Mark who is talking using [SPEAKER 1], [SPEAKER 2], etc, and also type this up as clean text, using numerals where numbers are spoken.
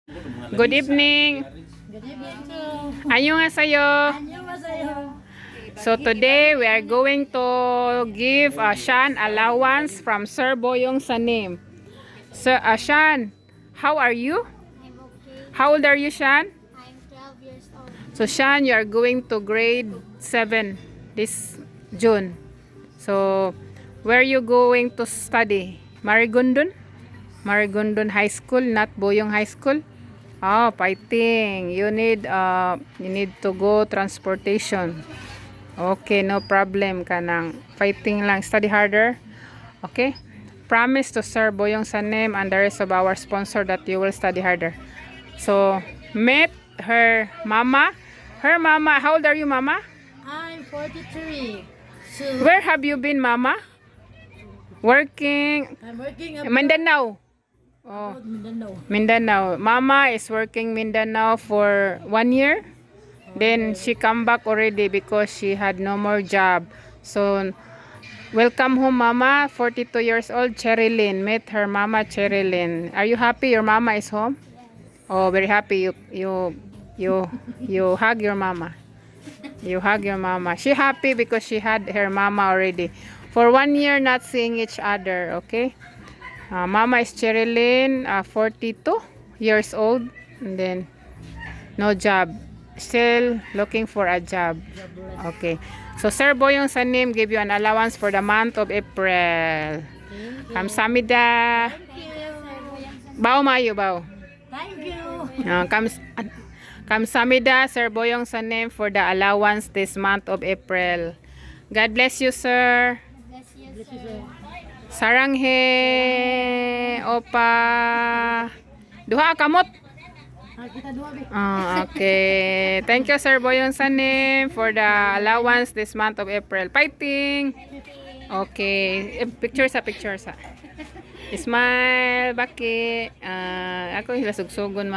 [SPEAKER 1] Good evening.
[SPEAKER 2] Good evening too.
[SPEAKER 1] Annyeonghaseyo.
[SPEAKER 2] 안녕하세요.
[SPEAKER 1] So today we are going to give Shan allowance from Sir Boyong Sanim. Sir Shan, how are you?
[SPEAKER 3] I'm okay.
[SPEAKER 1] How old are you, Shan?
[SPEAKER 3] I'm 12 years old.
[SPEAKER 1] So Shan, you are going to grade 7 this June. So where are you going to study? Marigondon? Marigondon High School, not Boyong High School? Oh, fighting. You need to go transportation. Okay, no problem kanang fighting lang. Study harder. Okay? Promise to Sir Boyong Sanim and the rest of our sponsor that you will study harder. So, meet her mama. Her mama, how old are you, mama?
[SPEAKER 2] I'm 43. So
[SPEAKER 1] Where have you been, mama? Working
[SPEAKER 2] I'm working at
[SPEAKER 1] Mindanao. Oh,
[SPEAKER 2] Mindanao.
[SPEAKER 1] Mindanao. Mama is working Mindanao for 1 year. Then she come back already because she had no more job. So welcome home, mama. 42 years old, Cherilyn. Meet her mama, Cherilyn. Are you happy your mama is home? Oh, very happy. You hug your mama. You hug your mama. She happy because she had her mama already. For 1 year not seeing each other, okay? Mama is Cherilyn, 42 years old, and then no job. Still looking for a job. Okay. So Sir Boyong Sanim give you an allowance for the month of April. Kamsamida. Bao mayo bao.
[SPEAKER 2] Thank you.
[SPEAKER 1] Kamsamida Sir Boyong Sanim for the allowance this month of April. God bless you, sir.
[SPEAKER 3] Bless you, sir.
[SPEAKER 1] Saranghe opa. Duha kamot.
[SPEAKER 2] Kita dua be.
[SPEAKER 1] Okay. Thank you, Sir Boyong Sanim, for the allowance this month of April. Fighting! Okay. Picture sa. Smile, baki. Ako hilasugsugon